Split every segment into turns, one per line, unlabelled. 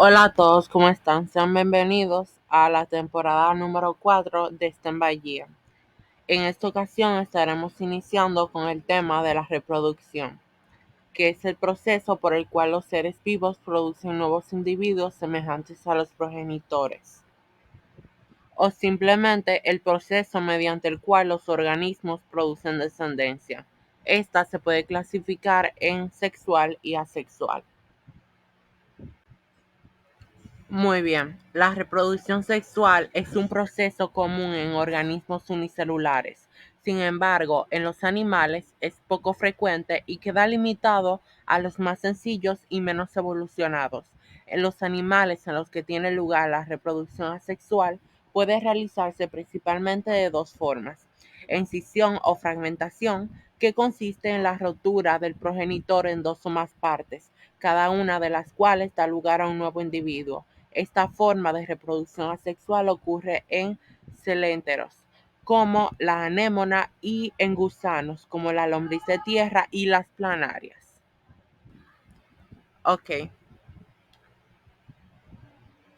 Hola a todos, ¿cómo están? Sean bienvenidos a la temporada número 4 de Stand By Year. En esta ocasión estaremos iniciando con el tema de la reproducción, que es el proceso por el cual los seres vivos producen nuevos individuos semejantes a los progenitores, o simplemente el proceso mediante el cual los organismos producen descendencia. Esta se puede clasificar en sexual y asexual. Muy bien. La reproducción sexual es un proceso común en organismos unicelulares. Sin embargo, en los animales es poco frecuente y queda limitado a los más sencillos y menos evolucionados. En los animales en los que tiene lugar la reproducción asexual puede realizarse principalmente de dos formas: escisión o fragmentación, que consiste en la rotura del progenitor en dos o más partes, cada una de las cuales da lugar a un nuevo individuo. Esta forma de reproducción asexual ocurre en celenteros, como la anémona, y en gusanos, como la lombriz de tierra y las planarias. Ok.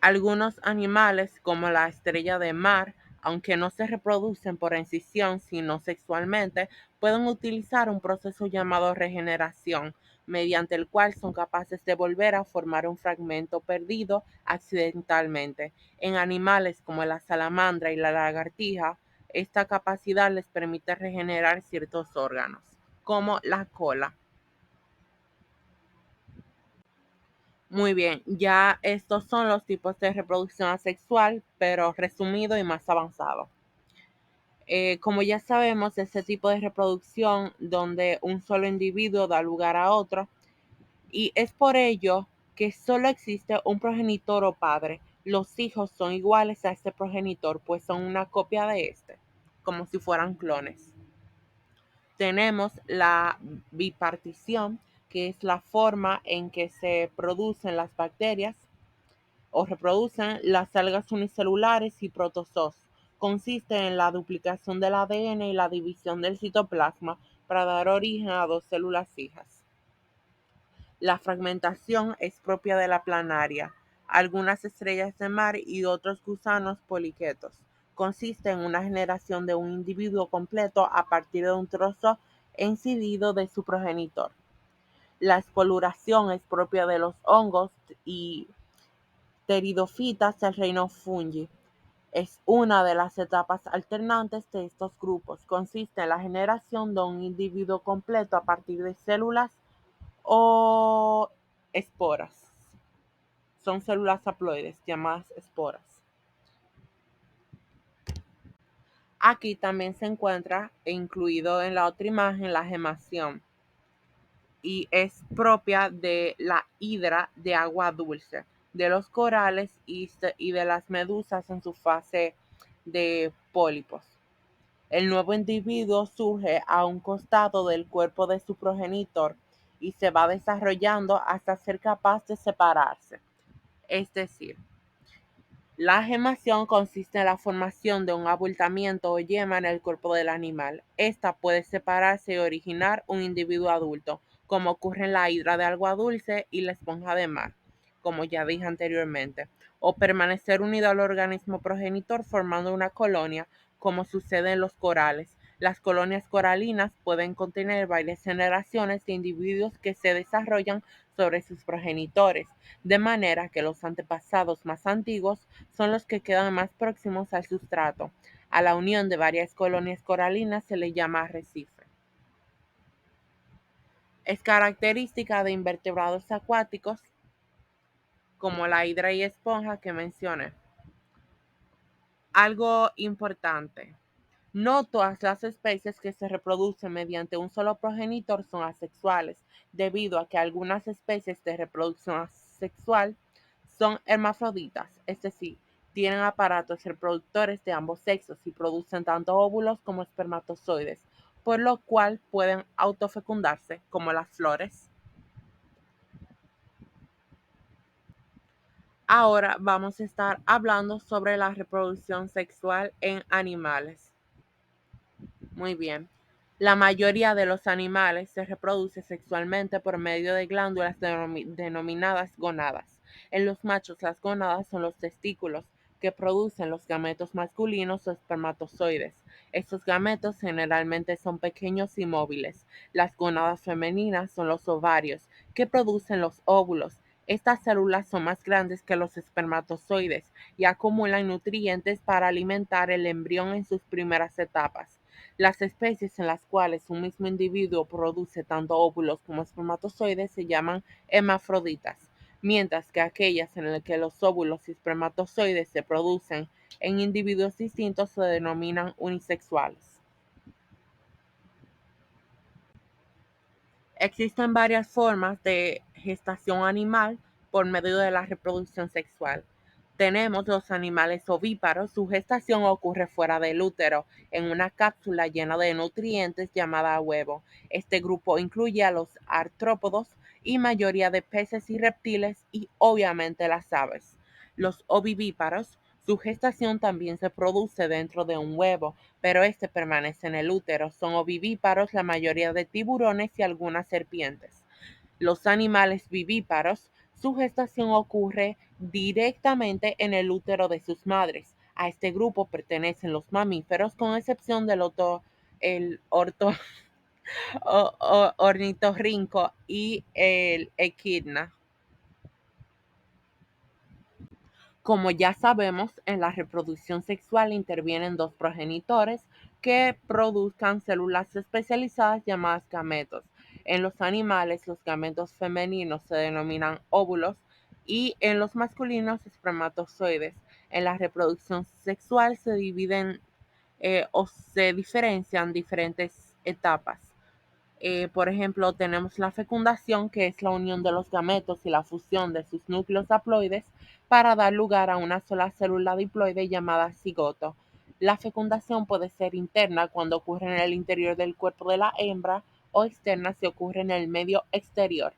Algunos animales, como la estrella de mar, aunque no se reproducen por escisión sino sexualmente, pueden utilizar un proceso llamado regeneración, mediante el cual son capaces de volver a formar un fragmento perdido accidentalmente. En animales como la salamandra y la lagartija, esta capacidad les permite regenerar ciertos órganos, como la cola. Muy bien, ya estos son los tipos de reproducción asexual, pero resumido y más avanzado. Como ya sabemos, este tipo de reproducción donde un solo individuo da lugar a otro, y es por ello que solo existe un progenitor o padre. Los hijos son iguales a este progenitor, pues son una copia de este, como si fueran clones. Tenemos la bipartición, que es la forma en que se producen las bacterias o reproducen las algas unicelulares y protozoos. Consiste en la duplicación del ADN y la división del citoplasma para dar origen a dos células hijas. La fragmentación es propia de la planaria, algunas estrellas de mar y otros gusanos poliquetos. Consiste en una generación de un individuo completo a partir de un trozo incidido de su progenitor. La espoluración es propia de los hongos y pteridofitas del reino Fungi. Es una de las etapas alternantes de estos grupos. Consiste en la generación de un individuo completo a partir de células o esporas. Son células haploides llamadas esporas. Aquí también se encuentra incluido en la otra imagen la gemación, y es propia de la hidra de agua dulce, de los corales y de las medusas en su fase de pólipos. El nuevo individuo surge a un costado del cuerpo de su progenitor y se va desarrollando hasta ser capaz de separarse. Es decir, la gemación consiste en la formación de un abultamiento o yema en el cuerpo del animal. Esta puede separarse y originar un individuo adulto, como ocurre en la hidra de agua dulce y la esponja de mar, como ya dije anteriormente, o permanecer unido al organismo progenitor formando una colonia, como sucede en los corales. Las colonias coralinas pueden contener varias generaciones de individuos que se desarrollan sobre sus progenitores, de manera que los antepasados más antiguos son los que quedan más próximos al sustrato. A la unión de varias colonias coralinas se le llama arrecife. Es característica de invertebrados acuáticos como la hidra y esponja que mencioné. Algo importante: no todas las especies que se reproducen mediante un solo progenitor son asexuales, debido a que algunas especies de reproducción asexual son hermafroditas, es decir, tienen aparatos reproductores de ambos sexos y producen tanto óvulos como espermatozoides, por lo cual pueden autofecundarse, como las flores. Ahora vamos a estar hablando sobre la reproducción sexual en animales. Muy bien. La mayoría de los animales se reproduce sexualmente por medio de glándulas denominadas gónadas. En los machos, las gónadas son los testículos que producen los gametos masculinos o espermatozoides. Estos gametos generalmente son pequeños y móviles. Las gónadas femeninas son los ovarios, que producen los óvulos. Estas células son más grandes que los espermatozoides y acumulan nutrientes para alimentar el embrión en sus primeras etapas. Las especies en las cuales un mismo individuo produce tanto óvulos como espermatozoides se llaman hermafroditas, mientras que aquellas en las que los óvulos y espermatozoides se producen en individuos distintos se denominan unisexuales. Existen varias formas de gestación animal por medio de la reproducción sexual. Tenemos los animales ovíparos, su gestación ocurre fuera del útero, en una cápsula llena de nutrientes llamada huevo. Este grupo incluye a los artrópodos y mayoría de peces y reptiles y obviamente las aves. Los ovivíparos, su gestación también se produce dentro de un huevo, pero este permanece en el útero. Son ovivíparos la mayoría de tiburones y algunas serpientes. Los animales vivíparos, su gestación ocurre directamente en el útero de sus madres. A este grupo pertenecen los mamíferos, con excepción del el ornitorrinco y el equidna. Como ya sabemos, en la reproducción sexual intervienen dos progenitores que produzcan células especializadas llamadas gametos. En los animales, los gametos femeninos se denominan óvulos y en los masculinos espermatozoides. En la reproducción sexual se dividen o se diferencian diferentes etapas. Por ejemplo, tenemos la fecundación, que es la unión de los gametos y la fusión de sus núcleos haploides para dar lugar a una sola célula diploide llamada cigoto. La fecundación puede ser interna cuando ocurre en el interior del cuerpo de la hembra o externa si ocurre en el medio exterior.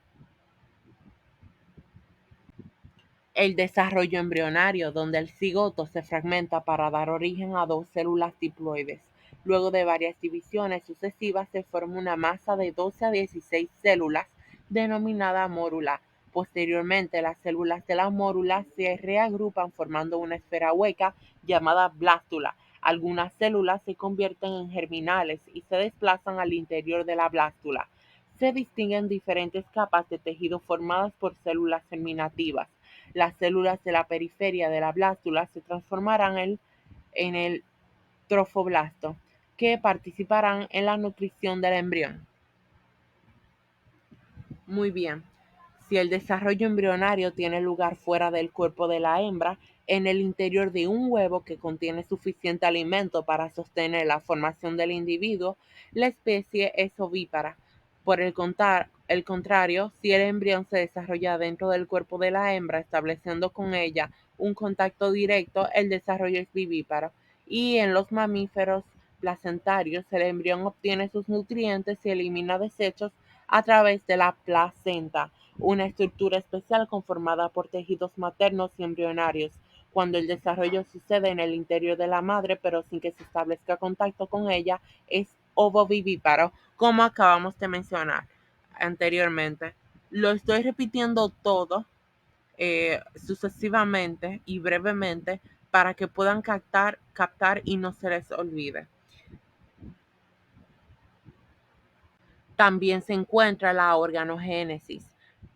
El desarrollo embrionario, donde el cigoto se fragmenta para dar origen a dos células diploides. Luego de varias divisiones sucesivas se forma una masa de 12 a 16 células denominada mórula. Posteriormente, las células de la mórula se reagrupan formando una esfera hueca llamada blástula. Algunas células se convierten en germinales y se desplazan al interior de la blástula. Se distinguen diferentes capas de tejido formadas por células germinativas. Las células de la periferia de la blástula se transformarán en el trofoblasto, que participarán en la nutrición del embrión. Muy bien. Si el desarrollo embrionario tiene lugar fuera del cuerpo de la hembra, en el interior de un huevo que contiene suficiente alimento para sostener la formación del individuo, la especie es ovípara. Por el contrario, si el embrión se desarrolla dentro del cuerpo de la hembra, estableciendo con ella un contacto directo, el desarrollo es vivíparo. Y en los mamíferos placentarios, el embrión obtiene sus nutrientes y elimina desechos a través de la placenta, una estructura especial conformada por tejidos maternos y embrionarios. Cuando el desarrollo sucede en el interior de la madre, pero sin que se establezca contacto con ella, es ovovivíparo, como acabamos de mencionar anteriormente. Lo estoy repitiendo todo sucesivamente y brevemente para que puedan captar y no se les olvide. También se encuentra la organogénesis,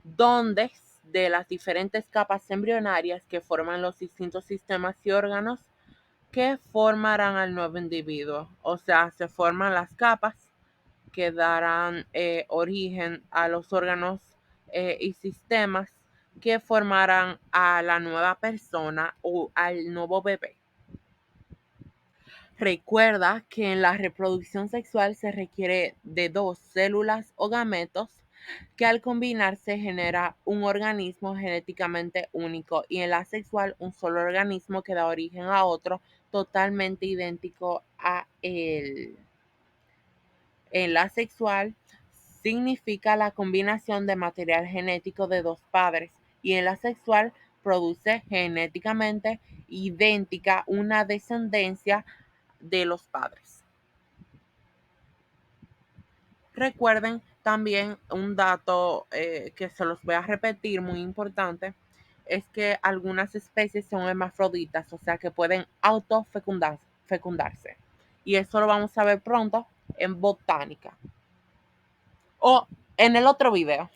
donde de las diferentes capas embrionarias que forman los distintos sistemas y órganos que formarán al nuevo individuo. O sea, se forman las capas que darán origen a los órganos y sistemas que formarán a la nueva persona o al nuevo bebé. Recuerda que en la reproducción sexual se requiere de dos células o gametos que al combinarse genera un organismo genéticamente único y en la sexual un solo organismo que da origen a otro totalmente idéntico a él. En la sexual significa la combinación de material genético de dos padres y en la sexual produce genéticamente idéntica una descendencia de los padres. Recuerden también un dato que se los voy a repetir, muy importante, es que algunas especies son hermafroditas, o sea que pueden autofecundarse. Y eso lo vamos a ver pronto en botánica o en el otro video.